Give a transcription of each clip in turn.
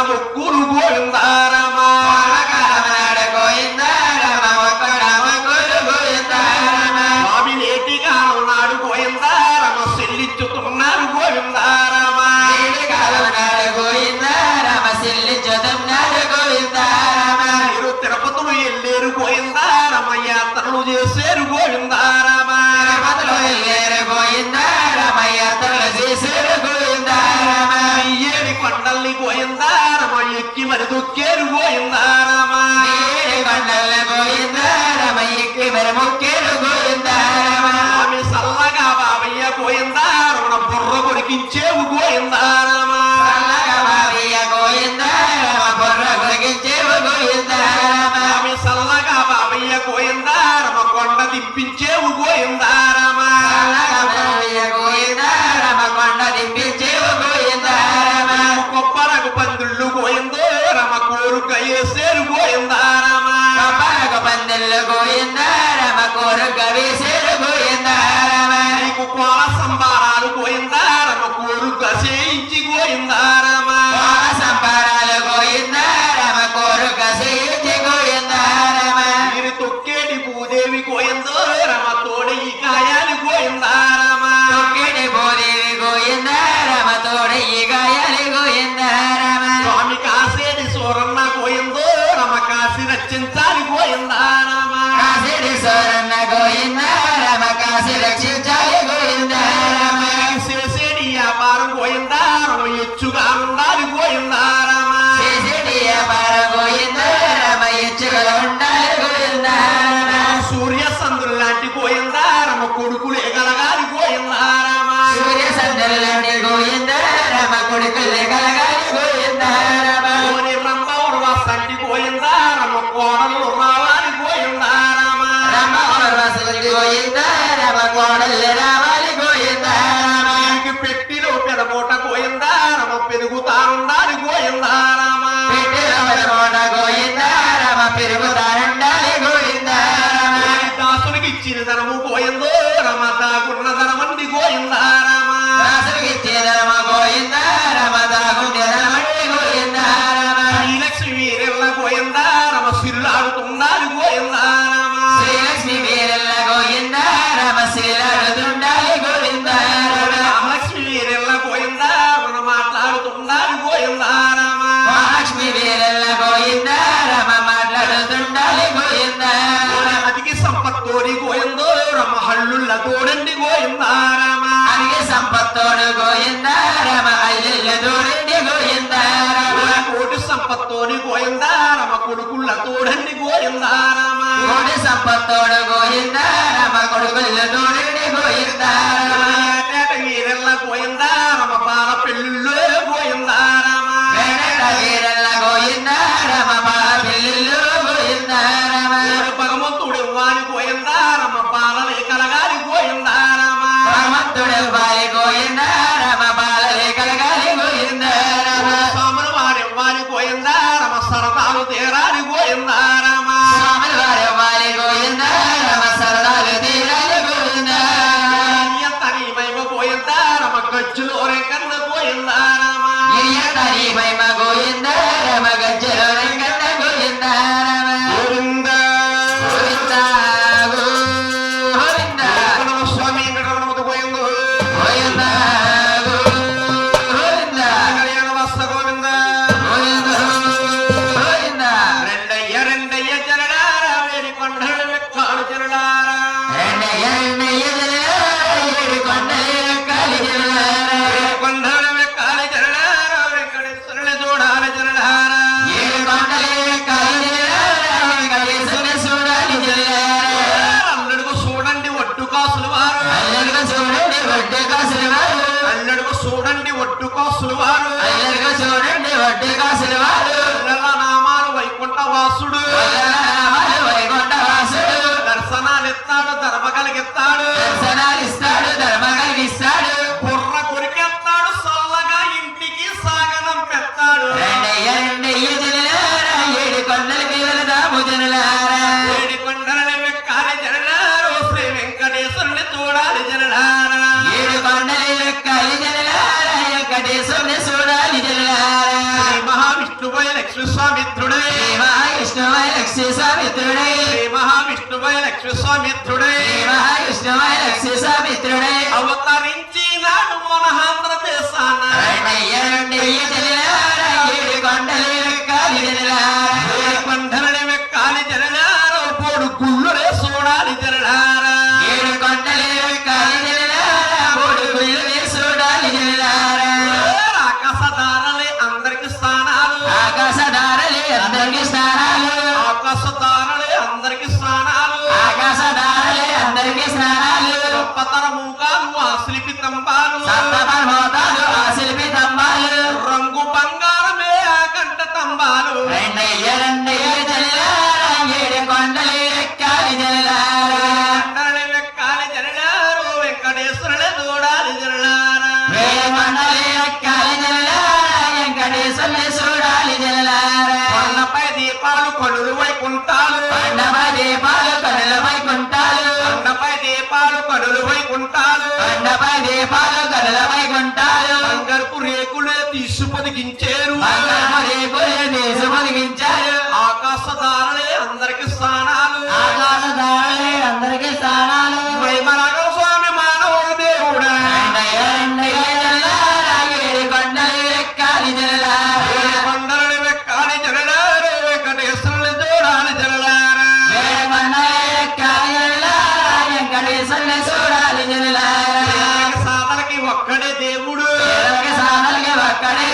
మొక్కులు గోవిందారమా స్వామి నేటిగా ఉన్నాడు గోవిందారమ చెల్లించుతున్నారు గోవిందారమా మీరు తిరుపతులు వెళ్ళేరు గోవిందారమ యాత్రలు చేసేరు గోవిందారమా ఏడి కొండల్ని గోవిందారమ ఎక్కి మరి దొక్కేరు గోవిందారమా స్వామి సల్లగా బాబయ్య గోవిందారమణ బుర్ర కొరికించేవు గోవిందారమా స్వామి సల్లగా బాబయ్య గోవిందారమ కొండ దింపించేవు గోవిందారమా కొబ్బరకు పందుళ్ళు గోవిందోరమ కోరుక వేసేరు గోవిందారమా నీకు కోల సంబారాలు గోవిందారమ కోరుక చేయించి గోవిందారమా మీరు తొక్కేటి భూదేవి గోవిందోరమ తోడయి కాయాలి గోవిందారమా స్వామి కాసేటి సూరన్న గోవిందోరమ కాసి రక్షించాలి గోవిందారమా చేసేటి వ్యాపారం గోవిందారమ ఎచ్చుగా ఉండాలి గోవిందారమా సూర్య సంద్రులు లాంటి గోవిందారమ కొడుకులు ఎగలగాలి గోవిందారమా కోని రంభవరు వసంటి గోవిందారమ కోడలు రావాలి గోవిందారమా ఇంటికి పెట్టిలో పెదమూట గోవిందారమ పెరుగుతారుండాలి గోవిందారమా దాసునికి ఇచ్చిన ధనము గోవిందోరమ దాగున్న ధనమంది గోవిందారమా శ్రీలక్ష్మి వీరెల్ల గోవిందారమ సిరులాడుతున్నారు గోవిందారమా మహాలక్ష్మి వీరెల్ల గోవిందారమ మాట్లాడుతున్నారు గోవిందారమా అతికి సంపత్తోడి గోవిందోరమ హల్లుల్ల తోడండి గోవిందారమా కోటి సంపత్తోడి గోవిందారమ కొడుకుల్ల తోడండి గోవిందారమా ఏట వీరెల్ల గోవిందారమ బాల పెళ్ళిళ్ళో గోవిందారమా భగవంతుడు వారి గోవిందారమ బాలలే కలగాలి గోవిందారమా స్వాములు వారి వారి గోవిందారమ సరదాలు తీరాలి గోవిందారమా తని మైమ గోవిందారమ గజ్జులో రేకన్న గోవిందారమా స్వామి వెంకటరమణ గోవిందో వస్త గోవింద లక్ష్మీ స్వామిత్రుడే మహావిష్ణువై లక్ష్మీ స్వామిత్రుడే శ్రీ మహావిష్ణువై లక్ష్మీ స్వామిత్రుడే మహావిష్ణువై లక్ష్మీ స్వామిత్రుడే అవతరించినాడు మన ఆంధ్రదేశాన కొండలని వెక్కాలి జరలారో పోడు గుళ్ళులే చూడాలి జరలారా ఆకాశదారలే అందరికి స్థానాలు ఆకాశదారలే అందరికి స్నానాలు ఆకాశదారలే అందరికి స్నానాలు ఆకాశదారలే అందరికి స్నానాలు గొప్పతరముగాను ఆ శిల్పి తంబాలు సప్తపర్వతాలు ఆ శిల్పి తంబాలు రంగు బంగారమే ఆ కంట తంబాలు రెండయ్య జల్లారా ఏడు కొండలు ఎక్కాలి జల్లారా కొండలని వెక్కాలి జరలారు వెంకటేశ్వరులే చూడాలి జరలారా వేల కొండలు ఎక్కాలి జల్లారా వెంకటేశ్వరుని చూడాలి జల్లారా కొండపై దీపాలు కొనులు వైకుంటాలు కొండపై దీపాలు కనుల వైకుంటాలు కొండపై దీపాలు కొనులు వైకుంటాలు కొండపై దీపాలు కనుల వైకుంటాలు బంగారపు రేకులే తీసు పొదిగించారు బంగారు రేకులు తీసి పొదిగించారు ఆకాశదారులే అందరికి స్థానాలు ఆకాశదారులే అందరికి స్థానాలు వైమరాగం స్వామి మానవుడు దేవుడా రెండయ్య జల్లారా ఏడు కొండలు ఎక్కాలి జల్లారా కొండలని వెక్కాలి జరలారు వెంకటేశ్వరుని చూడాలి జరలారా వేల కొండలు ఎక్కాలి జల్లారా వెంకటేశ్వరుని చూడాలి జల్లారా సాధలకి ఒక్కడే దేవుడు పేదలకి సాధనకి ఒక్కడే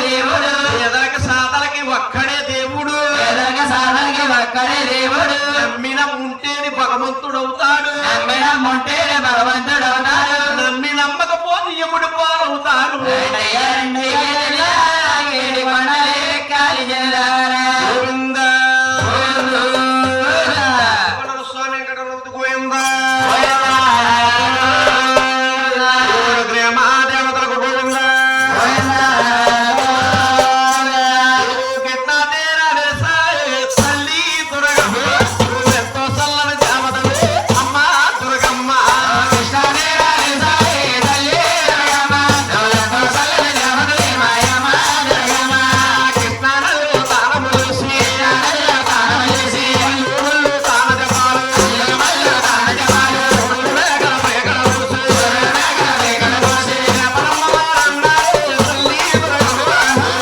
దేవుడు పేదలకి సాధలకి ఒక్కడే దేవుడు పేదలకి సాధనకి ఒక్కడే దేవుడు నమ్మిన ఉంటేని భగవంతుడవుతాడు నమ్మిన ఉంటేనే భగవంతుడవుతాడు నమ్మి నమ్మకపోతే యముడు పాలవుతాడు రెండయ్య జల్లారా ఏడు కొండలు ఎక్కాలి జల్లారా గోవింద స్వామి వెంకటరమణ గోవింద గ్రామ దేవతలకు గోవింద గిట్లా తేరా దేశాయే తల్లి దుర్గమ్మ ఎంతో చల్లని దేవతవే అమ్మ దుర్గమ్మ కృష్ణానదిలో తాళములు వేసి పల్లూరులో తాళజపాలు మేఘల మేఘల పోసి పరమానందాయే తల్లి దుర్గమ్మ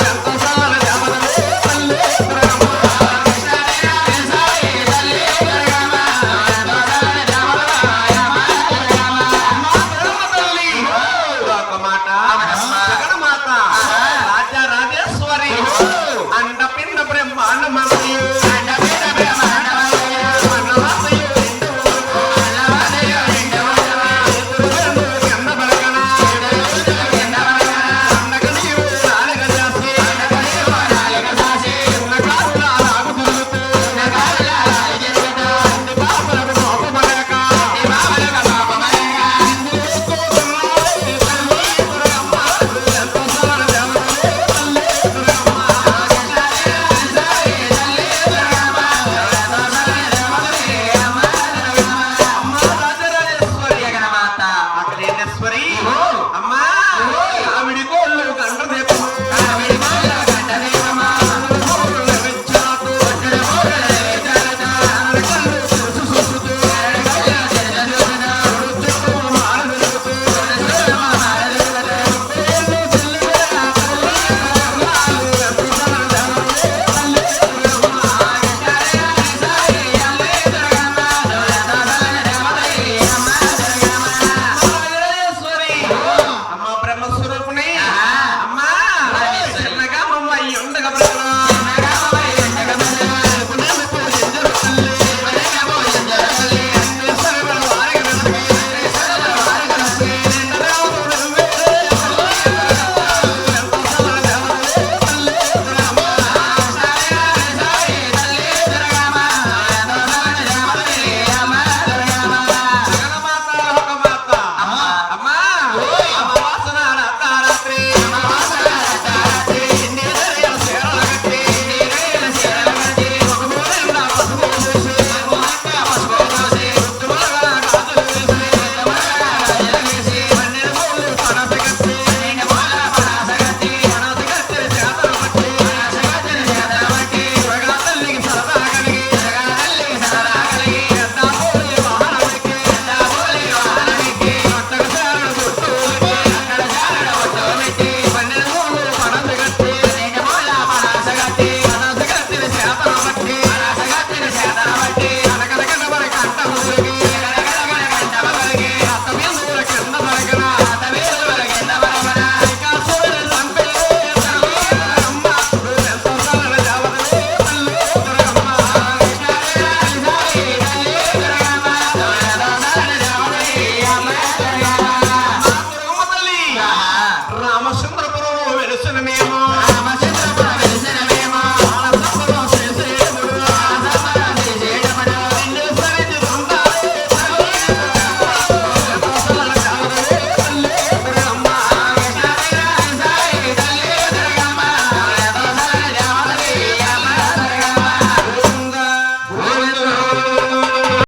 ఎంతో చల్లని దేవతవే తల్లి దుర్గమ్మ ఒక మాట జగన్మాత రాజరాజేశ్వరి అండ